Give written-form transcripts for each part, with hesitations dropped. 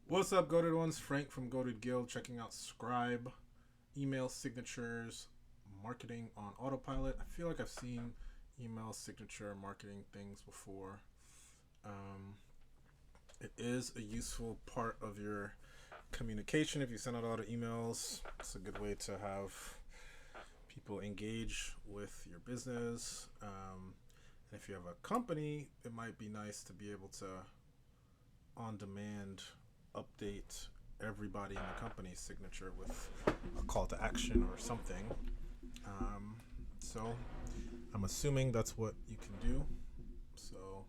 What's up, Goated Ones? Frank from Goated Guild checking out Scribe, email signatures, marketing on autopilot. I feel like I've seen email signature marketing things before. Um, it is a useful part of your communication if you send out a lot of emails. It's a good way to have people engage with your business. And if you have a company, it might be nice to be able to on demand update everybody in the company's signature with a call to action or something. Um, so I'm assuming that's what you can do. So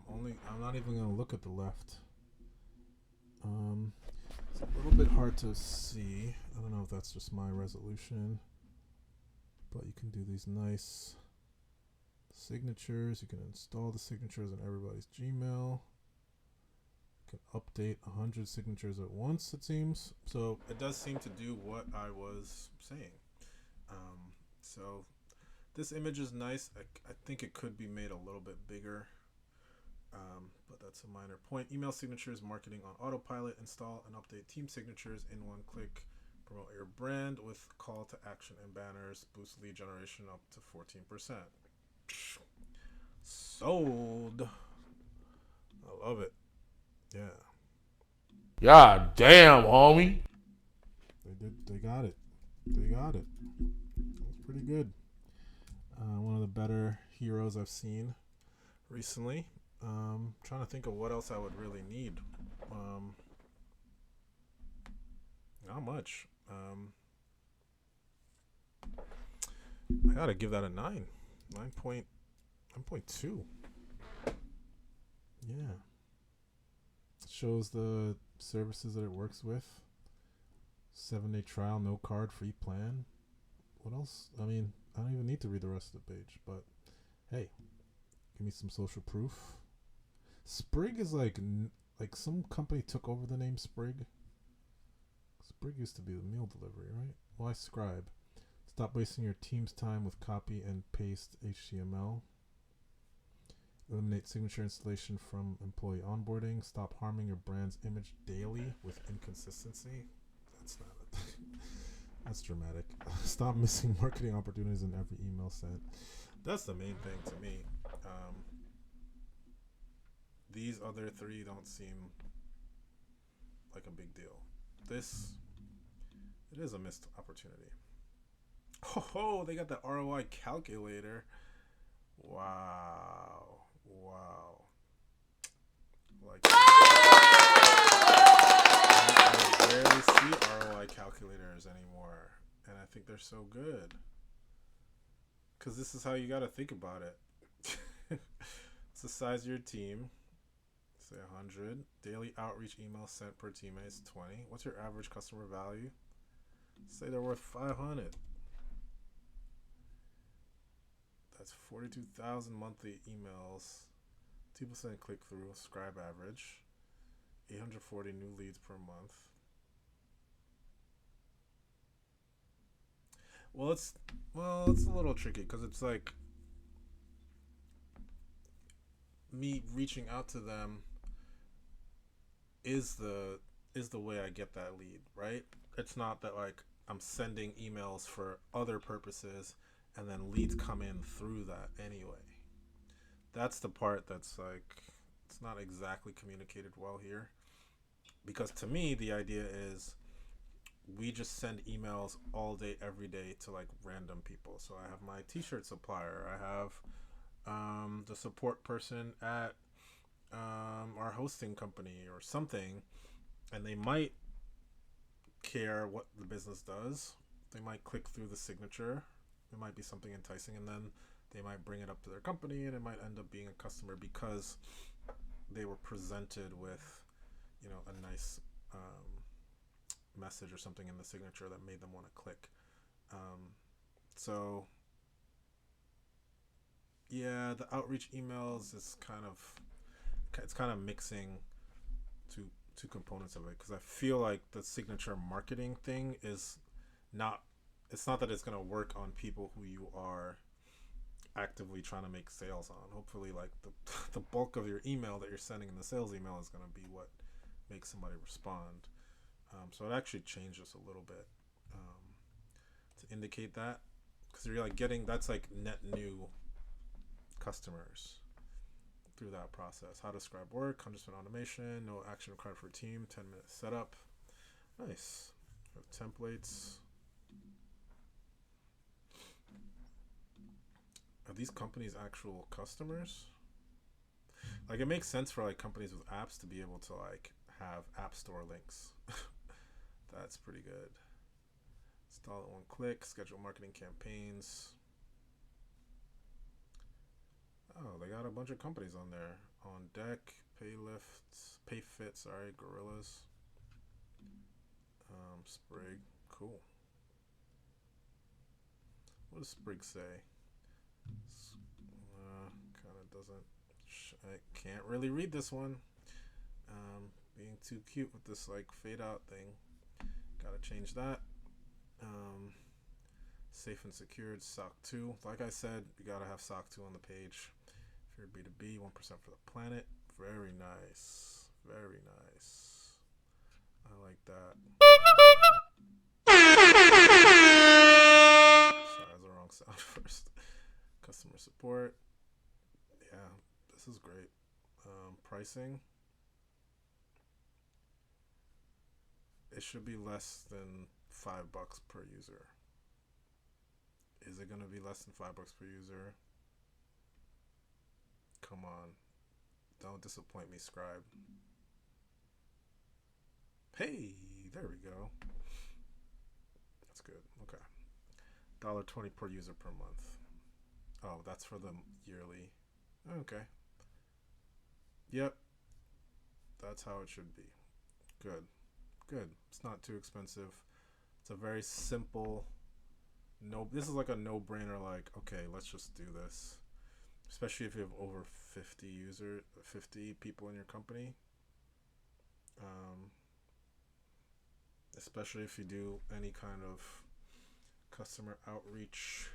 I'm not even gonna look at the left. It's a little bit hard to see. I don't know if that's just my resolution, but you can do these nice signatures. You can install the signatures in everybody's Gmail. Can update 100 signatures at once, it seems. So it does seem to do what I was saying. So this image is nice. I think it could be made a little bit bigger, but that's a minor point. Email signatures, marketing on autopilot. Install and update team signatures in one click. Promote your brand with call to action and banners. Boost lead generation up to 14%. Sold. I love it. Yeah. God damn, homie. They got it. They got it. That's pretty good. One of the better heroes I've seen recently. Trying to think of what else I would really need. Not much. I gotta give that a 9.2. Yeah. It shows the services that it works with. 7-day trial, no card, free plan. What else? I mean, I don't even need to read the rest of the page, but hey, give me some social proof. Sprig is like some company took over the name Sprig. Sprig used to be the meal delivery, right? Why Scribe? Stop wasting your team's time with copy and paste HTML. Eliminate signature installation from employee onboarding. Stop harming your brand's image daily with inconsistency. That's not it. That's dramatic. Stop missing marketing opportunities in every email sent. That's the main thing to me. These other three don't seem like a big deal. This, it is a missed opportunity. Oh, they got the ROI calculator. Wow. Like, I rarely see ROI calculators anymore, and I think they're so good. Because this is how you got to think about it. It's the size of your team. Say 100. Daily outreach email sent per teammate is 20. What's your average customer value? Say they're worth 500. That's 42,000 monthly emails. 2% click through. Scribe average. 840 new leads per month. Well, it's a little tricky because it's like me reaching out to them is the way I get that lead, right? It's not that like I'm sending emails for other purposes and then leads come in through that anyway. That's the part that's like it's not exactly communicated well here. Because to me the idea is we just send emails all day every day to like random people. So I have my t-shirt supplier, I have the support person at our hosting company or something, and they might care what the business does. They might click through the signature. It might be something enticing, and then they might bring it up to their company, and it might end up being a customer because they were presented with, a nice message or something in the signature that made them want to click. So yeah, the outreach emails is kind of mixing two components of it, because I feel like the signature marketing thing is not. It's not that it's gonna work on people who you are actively trying to make sales on. Hopefully, like the bulk of your email that you're sending in the sales email is gonna be what make somebody respond. So it actually changes a little bit to indicate that, because you're like getting, that's like net new customers through that process. How does Scribe work? 100% automation, no action required for a team, 10-minute setup. Nice. Templates. Are these companies actual customers? Like, it makes sense for like companies with apps to be able to like have app store links. That's pretty good. Install it one click, schedule marketing campaigns. Oh, they got a bunch of companies on there. On Deck, Payfit, sorry, Gorillas, Sprig, cool. What does Sprig say? Kind of doesn't. I can't really read this one. Being too cute with this like fade out thing. Gotta change that. Safe and secured, SOC 2. Like I said, you gotta have SOC 2 on the page. If you're B2B, 1% for the planet. Very nice. Very nice. I like that. Sorry, that was the wrong sound first. Customer support. Yeah, this is great. Pricing. It should be less than $5 per user. Is it gonna be less than $5 per user? Come on, don't disappoint me, Scribe. Hey, there we go. That's good. Okay, $1.20 per user per month. Oh, that's for the yearly. Okay. Yep. That's how it should be. Good. Good. It's not too expensive. It's a very simple. No, this is like a no-brainer. Like, okay, let's just do this. Especially if you have over 50 people in your company. Especially if you do any kind of customer outreach.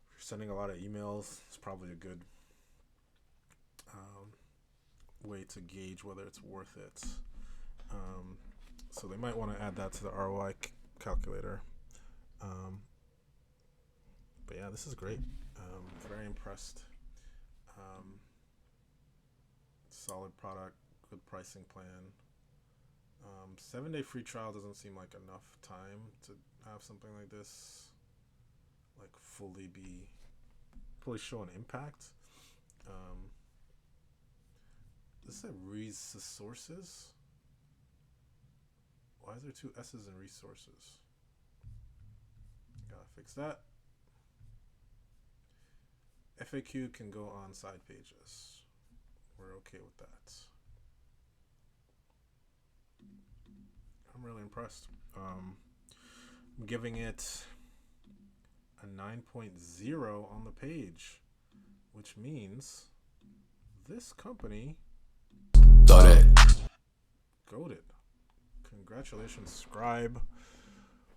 If you're sending a lot of emails, it's probably a good way to gauge whether it's worth it. So they might want to add that to the ROI calculator. But yeah, this is great. Very impressed. Solid product, good pricing plan. 7-day free trial doesn't seem like enough time to have something like this like fully show an impact. This is resources. Why is there 2 S's in resources? Gotta fix that. FAQ can go on side pages. We're okay with that. I'm really impressed. I'm giving it a 9.0 on the page, which means this company goated. Congratulations, Scribe.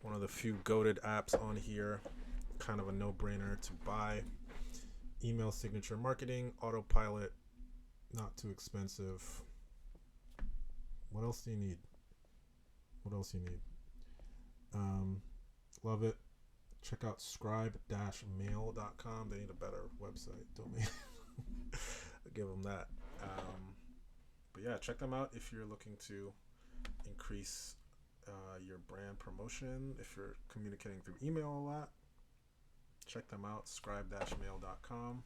One of the few goated apps on here. Kind of a no-brainer to buy. Email signature marketing, autopilot, not too expensive. What else do you need? Love it. Check out scribe-mail.com. They need a better website, don't they? I'll give them that. But yeah, check them out if you're looking to increase your brand promotion. If you're communicating through email a lot, check them out, scribe-mail.com.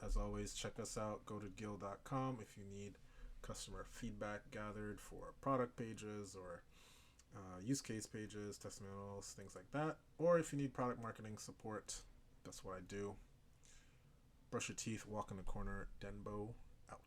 As always, check us out, go to gil.com if you need customer feedback gathered for product pages or use case pages, testimonials, things like that. Or if you need product marketing support, that's what I do. Brush your teeth, walk in the corner, Denbo out.